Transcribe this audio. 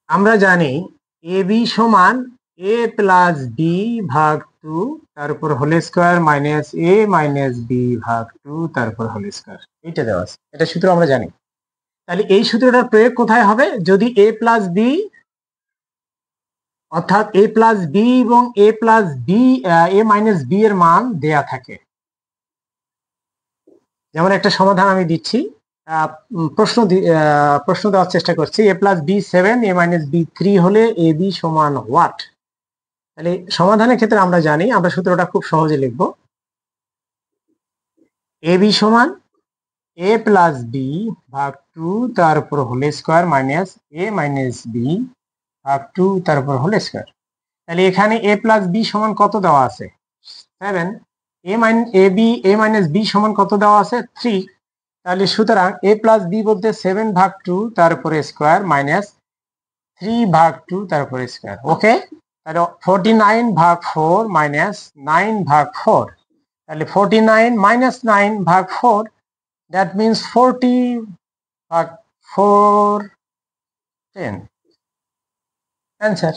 আমরা জানি A B সমান এ প্লাস বি ভাগ টু তার উপর হোল স্কোয়ার মাইনাস এ মাইনাস বি ভাগ টু তার উপর হোল স্কোয়ার, এইটা দেওয়া আছে, এটা সূত্র আমরা জানি। তাহলে এই সূত্রটার প্রয়োগ কোথায় হবে? যদি এ প্লাস বি অর্থাৎ এ প্লাস বি এবং এ plus B A minus B এর মান দেয়া থাকে। যেমন একটা সমাধান আমি দিচ্ছি, প্রশ্ন দেওয়ার চেষ্টা করছি। এ প্লাস বি 7 এ মাইনাস বি 3 হলে এ বি সমান হোয়াট? তাহলে সমাধানের ক্ষেত্রে আমরা জানি, আমরা সূত্রটা খুব সহজে লিখব। এ বি সমান এ প্লাস বি ভাগ টু তার উপর হোল স্কোয়ার মাইনাস এ মাইনাস বি ভাগ টু তার উপর হোল স্কোয়ার। তাহলে এখানে এ প্লাস বি সমান কত দেওয়া আছে? 7। এ মাইনাস বি সমান কত দেওয়া আছে? 3। তাহলে সুতরাং এ প্লাস বি বলতে 7 ভাগ টু তার উপরে স্কোয়ার মাইনাস 3 ভাগ টু তার উপরে স্কোয়ার। ওকে, তাহলে 49 ভাগ 4 মাইনাস 9 ভাগ 4। তাহলে 49 মাইনাস 9 ভাগ 4, দ্যাট মিনস 40 ভাগ 4 10 অ্যান্সার।